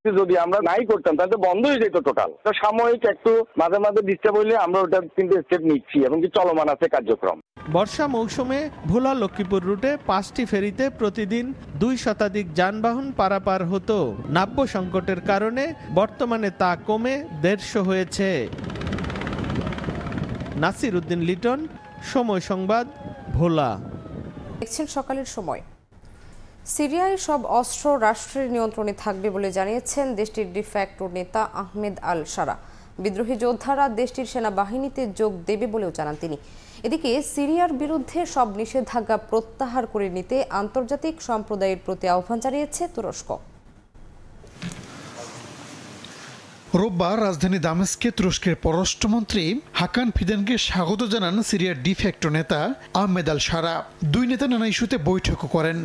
যদি আমরা নাই করতাম তাহলে বন্ধ হয়ে যেত টোটাল। তো সাময়িক একটু মাঝে মাঝে ডিস্টার্ব হইলে আমরা ওটা কিন্তু স্টেপ নিচ্ছি এবং কি চলমান আছে কার্যক্রম।
বর্ষা মৌসুমে ভোলা লক্ষ্মীপুর রুটে 5টি ফেরিতে প্রতিদিন 2 শতাধিক যানবাহন পারাপার হতো। নাব্য সংকটের কারণে বর্তমানে তা কমে 150 হয়েছে। নাসিরউদ্দিন লিটন, সময় সংবাদ, ভোলা।
দেখছেন সকালের সময়। সিরিয়ায় সব অস্ত্র রাষ্ট্রের নিয়ন্ত্রণে থাকবে বলে জানিয়েছেন দেশটির ডিফ্যাক্টো নেতা আহমেদ আল সারা। বিদ্রোহী যোদ্ধারা দেশটির সেনাবাহিনীতে যোগ দেবে বলেও জানান তিনি। এদিকে সিরিয়ার বিরুদ্ধে সব নিষেধাজ্ঞা প্রত্যাহার করে নিতে আন্তর্জাতিক সম্প্রদায়ের প্রতি আহ্বান জানিয়েছে তুরস্ক।
রোববার রাজধানী দামেস্কে তুরস্কের পররাষ্ট্রমন্ত্রী হাকান ফিদানকে স্বাগত জানান সিরিয়ার ডিফ্যাক্টো নেতা আহমেদ আল সারা। দুই নেতা নানা ইস্যুতে বৈঠকও করেন।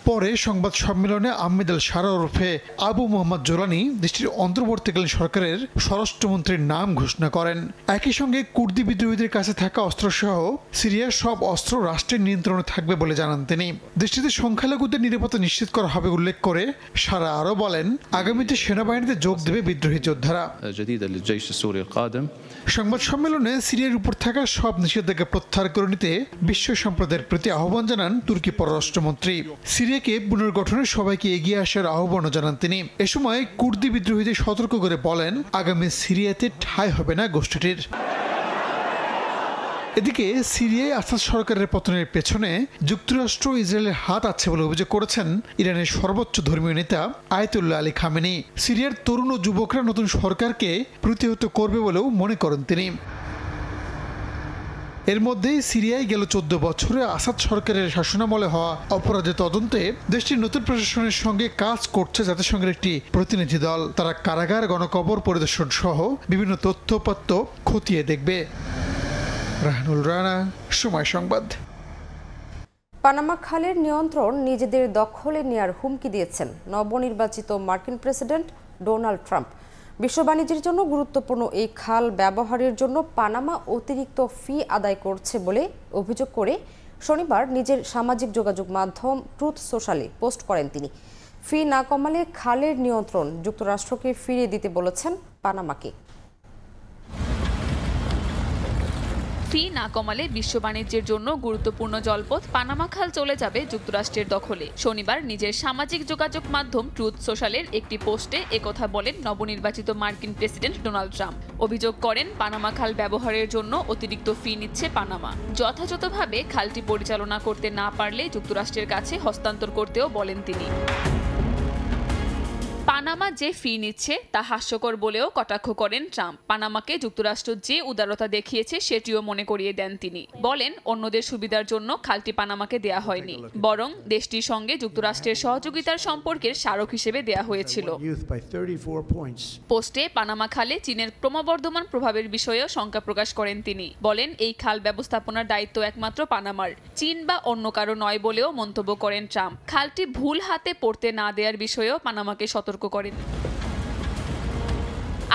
পরে সংবাদ সম্মেলনে আহমেদ আল সারা ওরফে আবু মোহাম্মদ জোলানি দেশটির অন্তর্বর্তীকালীন সরকারের স্বরাষ্ট্রমন্ত্রীর নাম ঘোষণা করেন। একই সঙ্গে কুর্দি বিদ্রোহীদের কাছে থাকা অস্ত্রসহ সিরিয়ার সব অস্ত্র রাষ্ট্রের নিয়ন্ত্রণে থাকবে বলে জানান তিনি। দেশটিতে সংখ্যালঘুদের নিরাপত্তা নিশ্চিত করা হবে উল্লেখ করে সারা আরও বলেন, আগামীতে সেনাবাহিনীতে যোগ দেবে বিদ্রোহী যোদ্ধারা। সংবাদ সম্মেলনে সিরিয়ার উপর থাকা সব নিষেধাজ্ঞা প্রত্যাহার করে নিতে বিশ্ব সম্প্রদায়ের প্রতি আহ্বান জানান তুর্কি পররাষ্ট্রমন্ত্রী। সিরিয়াকে পুনর্গঠনে সবাইকে এগিয়ে আসার আহ্বানও জানান তিনি। এ সময় কুর্দি বিদ্রোহীদের সতর্ক করে বলেন, আগামী সিরিয়াতে ঠাঁই হবে না গোষ্ঠীটির। এদিকে সিরিয়ায় আসাদ সরকারের পতনের পেছনে যুক্তরাষ্ট্র ইসরায়েলের হাত আছে বলে অভিযোগ করেছেন ইরানের সর্বোচ্চ ধর্মীয় নেতা আয়াতুল্লাহ আলী খামেনি। সিরিয়ার তরুণ ও যুবকরা নতুন সরকারকে প্রতিহত করবে বলেও মনে করেন তিনি। এর মধ্যেই সিরিয়ায় গেল 14 বছরে আসাদ সরকারের শাসনামলে হওয়া অপরাধের তদন্তে দেশটির নতুন প্রশাসনের সঙ্গে কাজ করছে জাতিসংঘের একটি প্রতিনিধি দল। তারা কারাগার, গণকবর পরিদর্শন সহ বিভিন্ন তথ্যপত্র খতিয়ে দেখবে। রাহানুল রানা, সময় সংবাদ।
পানামা খালের নিয়ন্ত্রণ নিজেদের দখলে নেয়ার হুমকি দিয়েছেন নবনির্বাচিত মার্কিন প্রেসিডেন্ট ডোনাল্ড ট্রাম্প। বিশ্ব বাণিজ্যের জন্য গুরুত্বপূর্ণ এই খাল ব্যবহারের জন্য পানামা অতিরিক্ত ফি আদায় করছে বলে অভিযোগ করে শনিবার নিজের সামাজিক যোগাযোগ মাধ্যম ট্রুথ সোশ্যালে পোস্ট করেন তিনি। ফি না কমালে খালের নিয়ন্ত্রণ যুক্তরাষ্ট্রকে ফিরিয়ে দিতে বলেছেন পানামাকে।
ফি না কমালে বিশ্ব বাণিজ্যের জন্য গুরুত্বপূর্ণ জলপথ পানামা খাল চলে যাবে যুক্তরাষ্ট্রের দখলে। শনিবার নিজের সামাজিক যোগাযোগ মাধ্যম ট্রুথ সোশ্যালের একটি পোস্টে একথা বলেন নবনির্বাচিত মার্কিন প্রেসিডেন্ট ডোনাল্ড ট্রাম্প। অভিযোগ করেন, পানামা খাল ব্যবহারের জন্য অতিরিক্ত ফি নিচ্ছে পানামা। যথাযথভাবে খালটি পরিচালনা করতে না পারলে যুক্তরাষ্ট্রের কাছে হস্তান্তর করতেও বলেন তিনি। পানামা যে ফি নিচ্ছে তা হাস্যকর বলেও কটাক্ষ করেন ট্রাম্প। পানামাকে যুক্তরাষ্ট্র যে উদারতা দেখিয়েছে সেটিও মনে করিয়ে দেন তিনি। বলেন, অন্যদের সুবিধার জন্য খালটি পানামাকে দেয়া হয়নি, বরং দেশটির সঙ্গে যুক্তরাষ্ট্রের সহযোগিতার সম্পর্কের স্মারক হিসেবে দেয়া হয়েছিল। পোস্টে পানামা খালে চীনের ক্রমবর্ধমান প্রভাবের বিষয়েও শঙ্কা প্রকাশ করেন তিনি। বলেন, এই খাল ব্যবস্থাপনার দায়িত্ব একমাত্র পানামার, চীন বা অন্য কারো নয় বলেও মন্তব্য করেন ট্রাম্প। খালটি ভুল হাতে পড়তে না দেওয়ার বিষয়েও পানামাকে সতর্ক করেন।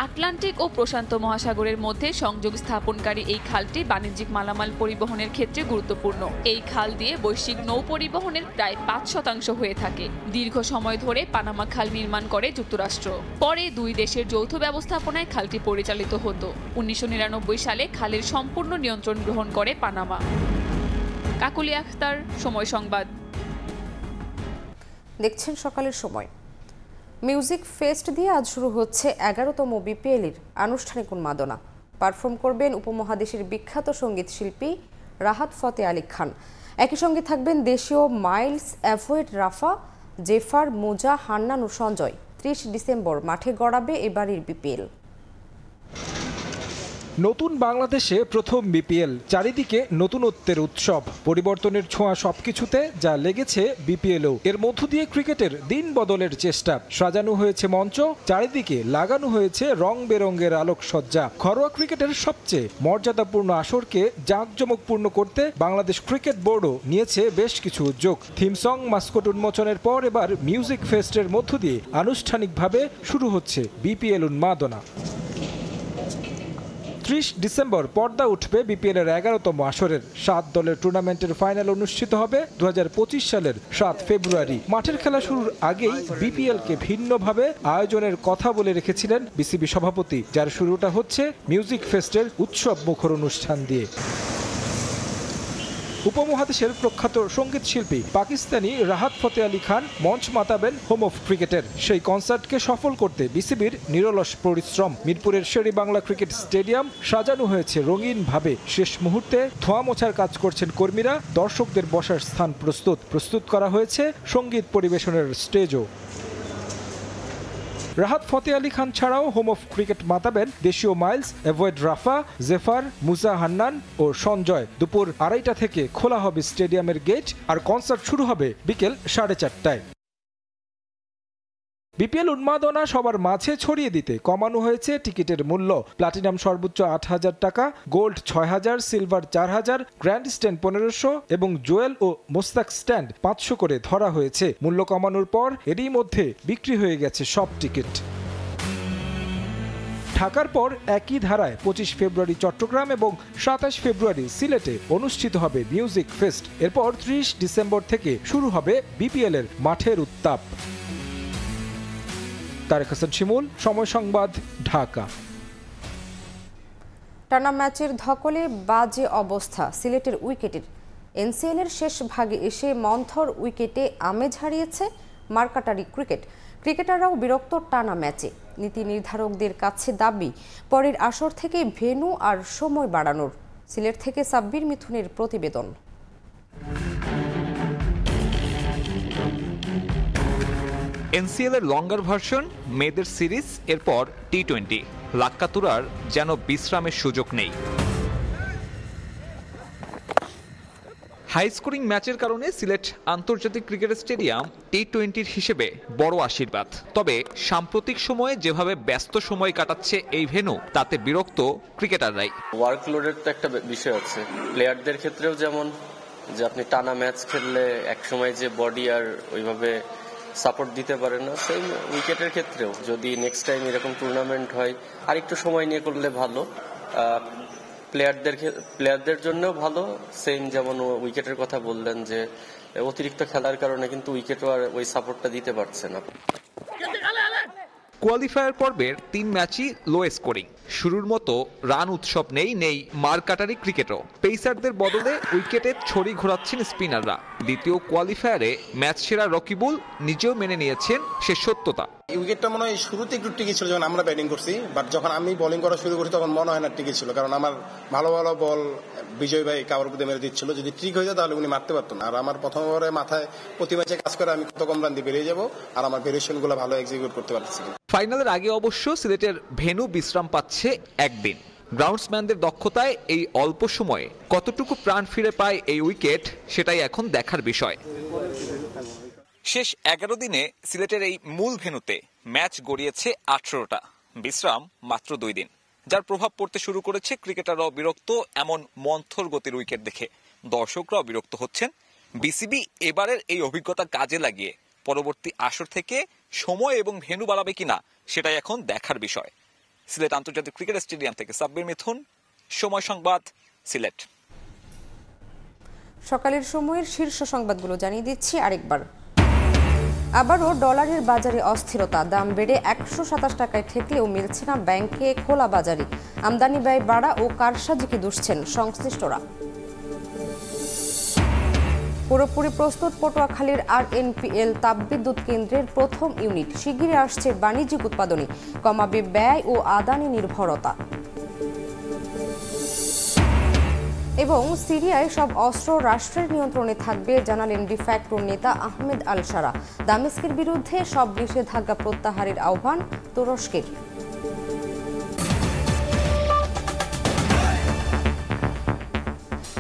আটলান্টিক ও প্রশান্ত মহাসাগরের মধ্যে সংযোগ স্থাপনকারী এই খালটি বাণিজ্যিক মালামাল পরিবহনের ক্ষেত্রে গুরুত্বপূর্ণ। এই খাল দিয়ে বৈশ্বিক নৌ পরিবহনের প্রায় 5% হয়ে থাকে। দীর্ঘ সময় ধরে পানামা খাল নির্মাণ করে যুক্তরাষ্ট্র। পরে দুই দেশের যৌথ ব্যবস্থাপনায় খালটি পরিচালিত হতো। 1999 সালে খালের সম্পূর্ণ নিয়ন্ত্রণ গ্রহণ করে পানামা। কাকুলি আখতার, সময় সংবাদ।
দেখছেন সকালের সময়। মিউজিক ফেস্ট দিয়ে আজ শুরু হচ্ছে 11তম বিপিএল-এর আনুষ্ঠানিক উন্মাদনা। পারফর্ম করবেন উপমহাদেশের বিখ্যাত সঙ্গীত শিল্পী রাহাত ফতে আলী খান। একই সঙ্গে থাকবেন দেশীয় মাইলস, অ্যাভয়েড, রাফা, জেফার, মুজা, হান্নান ও সঞ্জয়। 30 ডিসেম্বর মাঠে গড়াবে এবারের বিপিএল।
নতুন বাংলাদেশে প্রথম বিপিএল, চারিদিকে নতুনত্বের উৎসব, পরিবর্তনের ছোঁয়া সবকিছুতে যা লেগেছে বিপিএলও। এর মধ্য দিয়ে ক্রিকেটের দিন বদলের চেষ্টা। সাজানো হয়েছে মঞ্চ, চারিদিকে লাগানো হয়েছে রং বেরঙের আলোকসজ্জা। ঘরোয়া ক্রিকেটের সবচেয়ে মর্যাদাপূর্ণ আসরকে জাঁকজমকপূর্ণ করতে বাংলাদেশ ক্রিকেট বোর্ডও নিয়েছে বেশ কিছু উদ্যোগ। থিম সং, মাস্কট উন্মোচনের পর এবার মিউজিক ফেস্টের মধ্য দিয়ে আনুষ্ঠানিকভাবে শুরু হচ্ছে বিপিএল উন্মাদনা। 30 ডিসেম্বর পর্দা উঠবে বিপিএল এর 11তম আসরের। 7 দলের টুর্নামেন্টের ফাইনাল অনুষ্ঠিত হবে 2025 সালের 7 ফেব্রুয়ারি। মাঠের খেলা শুরুর আগেই বিপিএল কে ভিন্নভাবে আয়োজনের কথা বলে রেখেছিলেন বিসিবি সভাপতি, যার শুরুটা হচ্ছে মিউজিক ফেস্টের উৎসব মুখর অনুষ্ঠান দিয়ে। উপমহাদেশের প্রখ্যাত সঙ্গীত শিল্পী পাকিস্তানি রাহাত ফতে আলী খান মঞ্চ মাতাবেন হোম অফ ক্রিকেটের। সেই কনসার্টকে সফল করতে বিসিবির নিরলস পরিশ্রম। মিরপুরের শেরি বাংলা ক্রিকেট স্টেডিয়াম সাজানো হয়েছে রঙিনভাবে। শেষ মুহূর্তে ধোঁয়া মোছার কাজ করছেন কর্মীরা। দর্শকদের বসার স্থান প্রস্তুত করা হয়েছে সঙ্গীত পরিবেশনের স্টেজও। রাহাত ফতে আলী খান ছাড়াও হোম অফ ক্রিকেট মাতাবেন দেশীয় মাইলস, অ্যাভয়েড, রাফা, জেফার, মুজা, হান্নান ও সঞ্জয়। দুপুর 2:30 থেকে খোলা হবে স্টেডিয়ামের গেট, আর কনসার্ট শুরু হবে বিকেল 4:30টায়। বিপিএল উন্মাদনা সবার মাঝে ছড়িয়ে দিতে কমানো হয়েছে টিকিটের মূল্য। প্লাটিনাম সর্বোচ্চ ৮,০০০ টাকা, গোল্ড ৬,০০০, সিলভার ৪,০০০, গ্র্যান্ড স্ট্যান্ড ১৫০০ এবং জুয়েল ও মোস্তাক স্ট্যান্ড ৫০০ করে ধরা হয়েছে। মূল্য কমানোর পর এরই মধ্যে বিক্রি হয়ে গেছে সব টিকিট। ঢাকার পর একই ধারায় ২৫ ফেব্রুয়ারি চট্টগ্রাম এবং ২৭ ফেব্রুয়ারি সিলেটে অনুষ্ঠিত হবে মিউজিক ফেস্ট। এরপর ৩০ ডিসেম্বর থেকে শুরু হবে বিপিএল এর মাঠের উত্তাপ। তারেক হাসান শিমুল, সময় সংবাদ, ঢাকা।
টানা ম্যাচের ধকলে বাজে অবস্থা সিলেটের উইকেটের। এনসিএল এর শেষ ভাগে এসে মন্থর উইকেটে আমেজ হারিয়েছে মারকাটারি ক্রিকেট। ক্রিকেটাররাও বিরক্ত টানা ম্যাচে। নীতি নির্ধারকদের কাছে দাবি পরের আসর থেকে ভেন্যু আর সময় বাড়ানোর। সিলেট থেকে সাব্বির মিথুনের প্রতিবেদন।
এনসিএল এর লঙ্গার ভার্সন, মেয়েদের সিরিজ, এরপর টি-20। লাক্কাতুরার যেন বিশ্রামের সুযোগ নেই। হাই স্কোরিং ম্যাচের কারণে সিলেট আন্তর্জাতিক ক্রিকেট স্টেডিয়াম টি-20 হিসেবে বড় আশীর্বাদ। তবে সাম্প্রতিক সময়ে যেভাবে ব্যস্ত সময় কাটাচ্ছে এই ভেন্যু, তাতে বিরক্ত ক্রিকেটাররাই।
ওয়ার্কলোডের তো একটা বিষয় আছে, প্লেয়ারদের ক্ষেত্রেও যেমন যে আপনি টানা ম্যাচ খেললে একসময় যে বডি আর ওইভাবে সাপোর্ট দিতে পারে না, সেই উইকেটের ক্ষেত্রেও যদি নেক্সট টাইম এরকম টুর্নামেন্ট হয় আর একটু সময় নিয়ে করলে ভালো। প্লেয়ারদের জন্যও ভালো। সেম যেমন উইকেটের কথা বললেন যে অতিরিক্ত খেলার কারণে কিন্তু উইকেটও আর ওই সাপোর্টটা দিতে পারছে না।
কোয়ালিফায়ার পর্বের ৩ ম্যাচই লো স্কোরিং। শুরুর মতো রান উৎসব নেই মারকাটারি ক্রিকেটও। পেসারদের বদলে উইকেটে ছড়ি ঘোরাচ্ছেন স্পিনাররা। দ্বিতীয় কোয়ালিফায়ারে ম্যাচ সেরা রকিবুল নিজেও মেনে নিয়েছেন সে সত্যতা।
উইকেটটা মনে হয় শুরুতে একটু টিকে ছিল যখন আমরা ব্যাটিং করছি, বাট যখন আমি বোলিং করা শুরু করছি তখন মনে হয় না টিকে ছিল, কারণ আমার ভালো ভালো বল বিজয় ভাই কাবার প্রতি মেরে দিচ্ছিল। যদি ঠিক হয়ে যায় তাহলে উনি মারতে পারতেন। আর আমার প্রথম ওভারে মাথায় প্রতি ম্যাচে কাজ করে আমি কত কম রান দিয়ে বেরিয়ে যাবো, আর আমার ভেরিয়েশন গুলো ভালো এক্সিকিউট করতে পারছি।
ফাইনালের আগে অবশ্য সিলেটের ভেন্যু বিশ্রাম পাচ্ছে একদিন। গ্রাউন্ডসম্যানদের দক্ষতায় এই অল্প সময়ে কতটুকু প্রাণ ফিরে পায় এই উইকেট, সেটাই এখন দেখার বিষয়। শেষ 11 দিনে সিলেটের এই মূল ভেন্যুতে ম্যাচ গড়িয়েছে 18টা, বিশ্রাম মাত্র 2 দিন, যার প্রভাব পড়তে শুরু করেছে ক্রিকেটাররাও বিরক্ত এমন মন্থর গতির উইকেট দেখে। দর্শকরাও বিরক্ত হচ্ছেন। বিসিবি এবারের এই অভিজ্ঞতা কাজে লাগিয়ে পরবর্তী আসর থেকে সময় এবং ভেন্যু বাড়াবে কিনা, সেটাই এখন দেখার বিষয়। সিলেট আন্তর্জাতিক ক্রিকেট স্টেডিয়াম থেকে সাব্বির মিথুন, সময় সংবাদ, সিলেট।
সকালের সময়ের শীর্ষ সংবাদগুলো জানিয়ে দিচ্ছি আরেকবার। আবারও ডলারের বাজারে অস্থিরতা। দাম বেড়ে 127 টাকায় ঠেকলেও মিলছে না ব্যাংকে খোলা বাজারে। আমদানি ব্যয় বাড়া ও কারসাজিকে দুষছেন সংশ্লিষ্টরা। পুরোপুরি প্রস্তুত পটুয়াখালীর আরএনপিএল তাপবিদ্যুৎ কেন্দ্রের প্রথম ইউনিট। শিগগিরই আসছে বাণিজ্যিক উৎপাদনে, কমাবে ব্যয় ও আদানি নির্ভরতা। এবং সিরিয়ায় সব অস্ত্র রাষ্ট্রের নিয়ন্ত্রণে থাকবে জানালেন ডিফ্যাক্টোর নেতা আহমেদ আল শারা। দামেস্কের বিরুদ্ধে সব নিষেধাজ্ঞা প্রত্যাহারের আহ্বান তুরস্কের।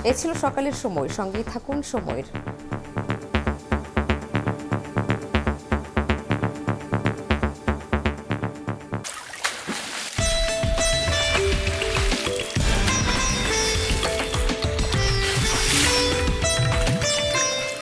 এ ছিল সকালের সময়। সঙ্গেই থাকুন সময়ের।